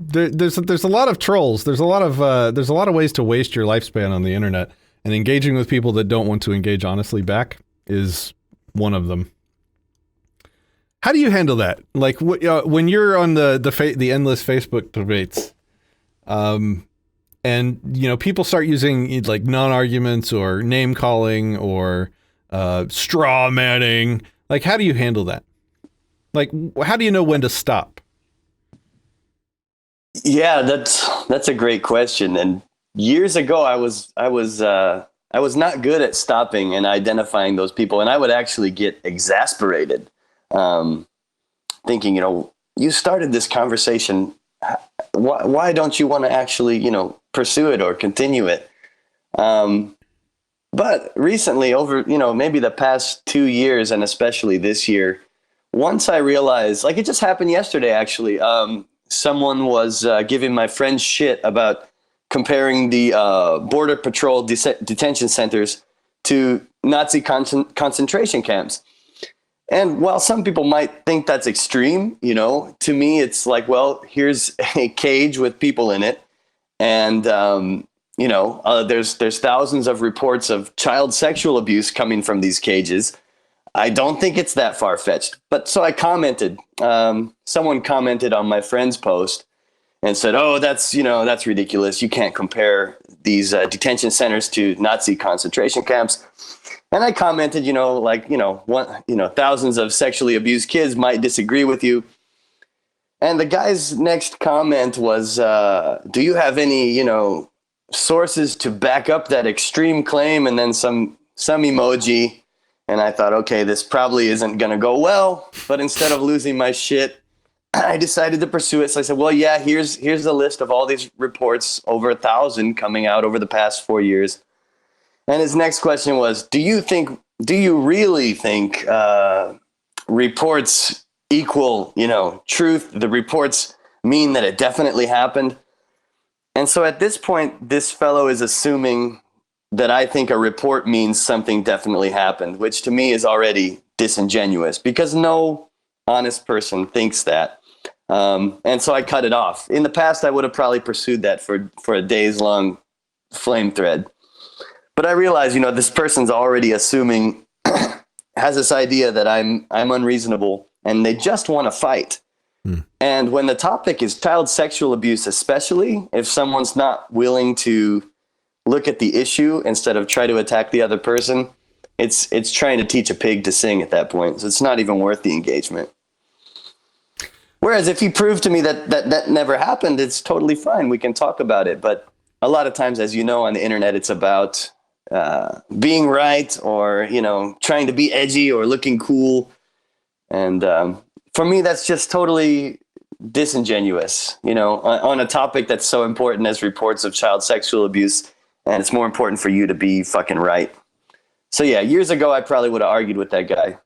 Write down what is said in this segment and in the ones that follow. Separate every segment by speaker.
Speaker 1: there's a lot of trolls. There's a lot of ways to waste your lifespan on the internet, and engaging with people that don't want to engage honestly back is one of them. How do you handle that? Like when you're on the endless Facebook debates, and people start using like non-arguments or name calling or straw manning. Like, how do you handle that? Like, how do you know when to stop?
Speaker 2: Yeah, that's a great question. And years ago, I was not good at stopping and identifying those people, and I would actually get exasperated, thinking, you started this conversation. Why don't you want to actually, pursue it or continue it? But recently, over maybe the past 2 years, and especially this year, once I realized, like it just happened yesterday, actually. Someone was giving my friend shit about comparing the Border Patrol detention centers to Nazi concentration camps. And while some people might think that's extreme, to me, it's like, well, here's a cage with people in it. And, there's thousands of reports of child sexual abuse coming from these cages. I don't think it's that far-fetched. But so I commented, someone commented on my friend's post and said, oh, that's ridiculous. You can't compare these detention centers to Nazi concentration camps. And I commented, thousands of sexually abused kids might disagree with you. And the guy's next comment was, do you have any, sources to back up that extreme claim? And then some emoji. And I thought, okay, this probably isn't going to go well. But instead of losing my shit, I decided to pursue it. So I said, well, yeah, here's the list of all these reports, over 1,000 coming out over the past 4 years. And his next question was, do you really think reports equal, truth? The reports mean that it definitely happened? And so at this point, this fellow is assuming that I think a report means something definitely happened, which to me is already disingenuous because no honest person thinks that. And so I cut it off. In the past, I would have probably pursued that for a days long flame thread. But I realize, this person's already assuming, has this idea that I'm unreasonable and they just want to fight. And when the topic is child sexual abuse, especially if someone's not willing to look at the issue instead of try to attack the other person, it's trying to teach a pig to sing at that point. So it's not even worth the engagement. Whereas if you prove to me that never happened, it's totally fine. We can talk about it. But a lot of times, as you know, on the internet, it's about being right or, trying to be edgy or looking cool. And for me, that's just totally disingenuous, on a topic that's so important as reports of child sexual abuse. And it's more important for you to be fucking right. So yeah, years ago, I probably would have argued with that guy.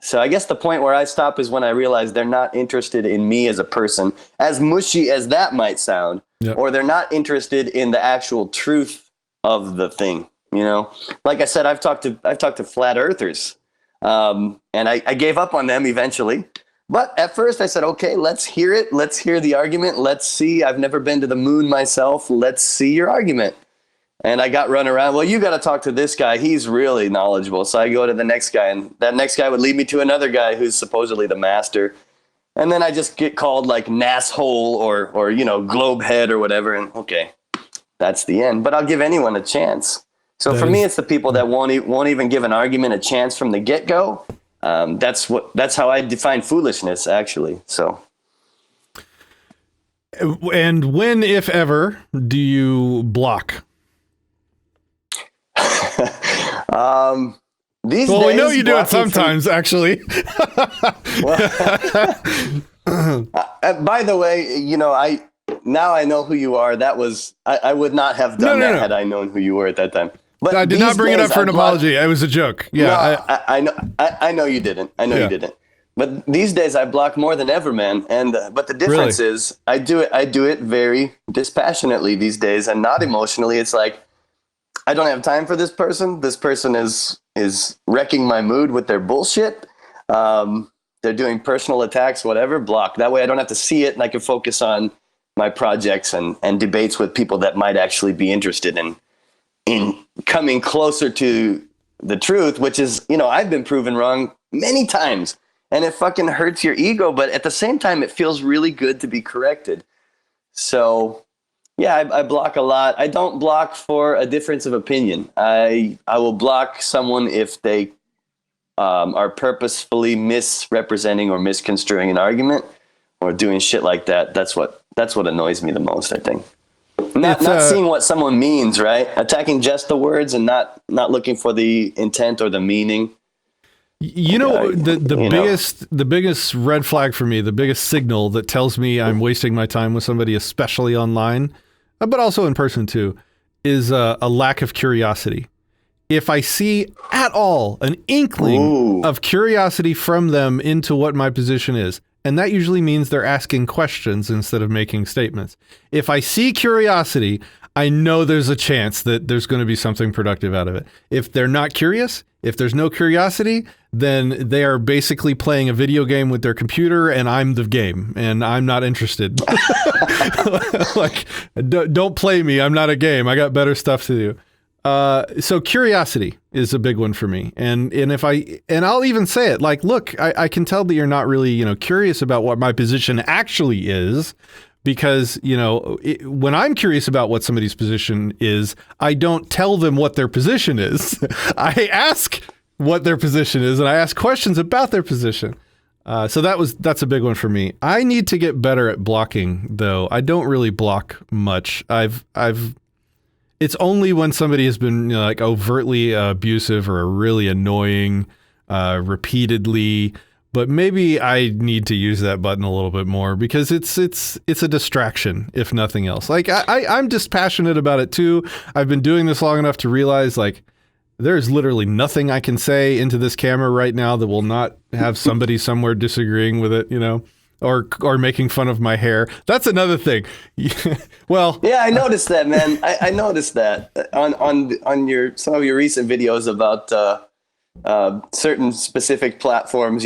Speaker 2: So I guess the point where I stop is when I realize they're not interested in me as a person, as mushy as that might sound, yep. Or they're not interested in the actual truth of the thing. Like I said, I've talked to flat earthers, and I gave up on them eventually. But at first I said, okay, let's hear it. Let's hear the argument. Let's see. I've never been to the moon myself. Let's see your argument. And I got run around. Well, you got to talk to this guy. He's really knowledgeable. So I go to the next guy, and that next guy would lead me to another guy who's supposedly the master. And then I just get called like nasshole or globe head or whatever. And okay, that's the end. But I'll give anyone a chance. So for me, it's the people that won't even give an argument a chance from the get-go. That's how I define foolishness, actually. So.
Speaker 1: And when, if ever, do you block?
Speaker 2: These
Speaker 1: well,
Speaker 2: days,
Speaker 1: we know you do it sometimes, actually.
Speaker 2: By the way, I know who you are. That was I would not have done that had I known who you were at that time. But
Speaker 1: I did not bring it up for an apology. It was a joke. Yeah,
Speaker 2: no, I know you didn't. I know you didn't. But these days I block more than ever, man. And but the difference is I do it very dispassionately these days and not emotionally. It's like I don't have time for this person. This person is wrecking my mood with their bullshit. They're doing personal attacks, whatever. Block. That way I don't have to see it and I can focus on my projects and debates with people that might actually be interested in coming closer to the truth, which is, I've been proven wrong many times, and it fucking hurts your ego, but at the same time, it feels really good to be corrected. So yeah, I block a lot. I don't block for a difference of opinion. I will block someone if they are purposefully misrepresenting or misconstruing an argument or doing shit like that. That's what annoys me the most, I think. Not seeing what someone means, right? Attacking just the words and not looking for the intent or the meaning.
Speaker 1: The biggest red flag for me, the biggest signal that tells me I'm wasting my time with somebody, especially online, but also in person too, is a lack of curiosity. If I see at all an inkling of curiosity from them into what my position is, and that usually means they're asking questions instead of making statements. If I see curiosity, I know there's a chance that there's going to be something productive out of it. If they're not curious, if there's no curiosity, then they are basically playing a video game with their computer and I'm the game and I'm not interested. Like, don't play me. I'm not a game. I got better stuff to do. So curiosity is a big one for me. And I'll even say it like, look, I can tell that you're not really, curious about what my position actually is, because, when I'm curious about what somebody's position is, I don't tell them what their position is. I ask what their position is and I ask questions about their position. So that's a big one for me. I need to get better at blocking though. I don't really block much. It's only when somebody has been like overtly abusive or really annoying repeatedly, but maybe I need to use that button a little bit more because it's a distraction, if nothing else. Like I'm dispassionate about it too. I've been doing this long enough to realize like there's literally nothing I can say into this camera right now that will not have somebody somewhere disagreeing with it, or making fun of my hair. That's another thing. Well,
Speaker 2: yeah, I noticed that, man. I noticed that on some of your recent videos about certain specific platforms,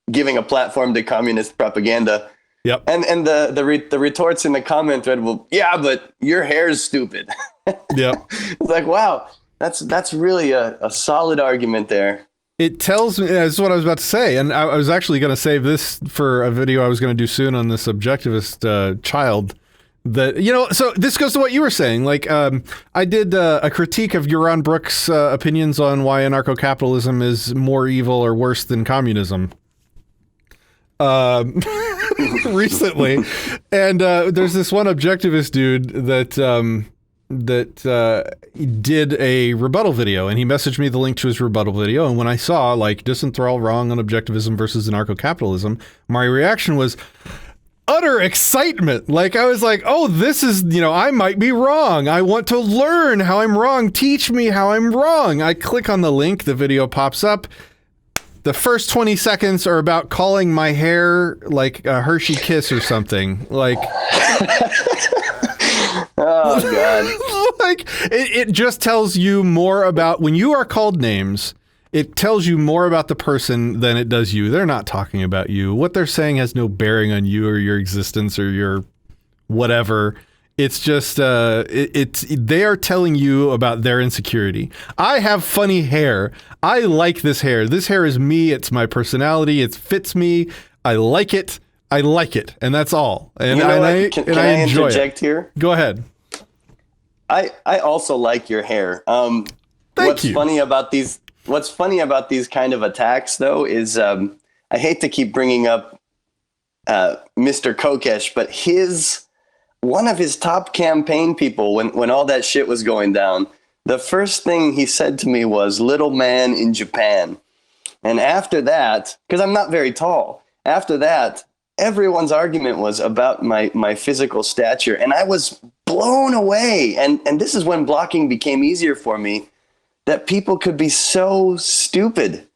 Speaker 2: giving a platform to communist propaganda.
Speaker 1: Yep.
Speaker 2: And the retorts in the comment thread will, yeah, but your hair is stupid.
Speaker 1: Yep.
Speaker 2: It's like, wow, that's really a solid argument there.
Speaker 1: It tells me, that's what I was about to say, and I was actually going to save this for a video I was going to do soon on this objectivist child. That so this goes to what you were saying. Like, I did a critique of Yaron Brooks' opinions on why anarcho-capitalism is more evil or worse than communism. Recently, and there's this one objectivist dude that did a rebuttal video, and he messaged me the link to his rebuttal video. And when I saw like Disenthrall wrong on objectivism versus anarcho-capitalism, my reaction was utter excitement. Like I was like, oh, this is, I might be wrong. I want to learn how I'm wrong. Teach me how I'm wrong. I click on the link, the video pops up. The first 20 seconds are about calling my hair like a Hershey Kiss or something. Like
Speaker 2: oh God.
Speaker 1: Like it just tells you more about when you are called names. It tells you more about the person than it does you. They're not talking about you. What they're saying has no bearing on you or your existence or your whatever. It's just they are telling you about their insecurity. I have funny hair. I like this hair. This hair is me. It's my personality. It fits me. I like it. And that's all. And I enjoy
Speaker 2: interject
Speaker 1: it.
Speaker 2: Here?
Speaker 1: Go ahead.
Speaker 2: I also like your hair.
Speaker 1: Thank you.
Speaker 2: What's funny about these kind of attacks, though, is I hate to keep bringing up Mr. Kokesh, but one of his top campaign people, when all that shit was going down, the first thing he said to me was "little man in Japan." And after that, because I'm not very tall, after that, everyone's argument was about my physical stature, and I was blown away. And this is when blocking became easier for me, that people could be so stupid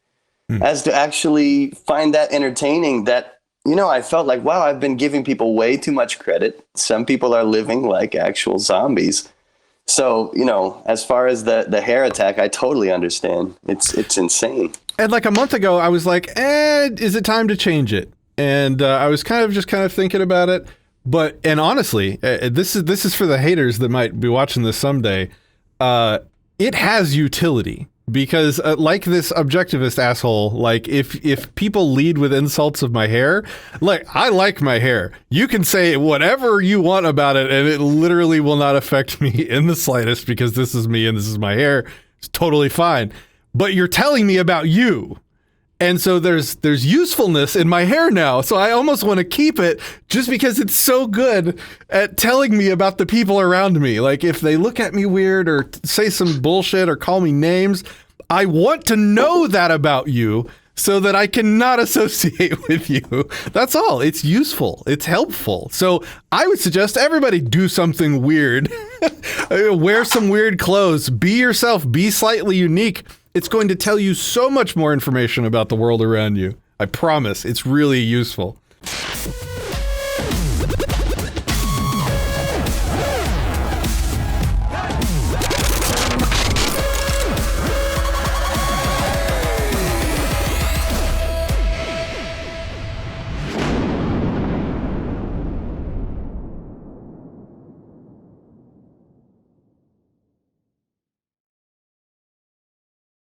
Speaker 2: as to actually find that entertaining, that, I felt like, wow, I've been giving people way too much credit. Some people are living like actual zombies. So, as far as the hair attack, I totally understand. It's insane.
Speaker 1: And like a month ago, I was like, is it time to change it? And I was kind of thinking about it. and honestly, this is for the haters that might be watching this someday. It has utility because, like this objectivist asshole, like if people lead with insults of my hair, like I like my hair. You can say whatever you want about it, and it literally will not affect me in the slightest because this is me and this is my hair. It's totally fine. But you're telling me about you. And so there's usefulness in my hair now. So I almost want to keep it just because it's so good at telling me about the people around me. Like if they look at me weird or say some bullshit or call me names, I want to know that about you so that I cannot associate with you. That's all. It's useful. It's helpful. So I would suggest everybody do something weird. Wear some weird clothes. Be yourself. Be slightly unique. It's going to tell you so much more information about the world around you. I promise. It's really useful.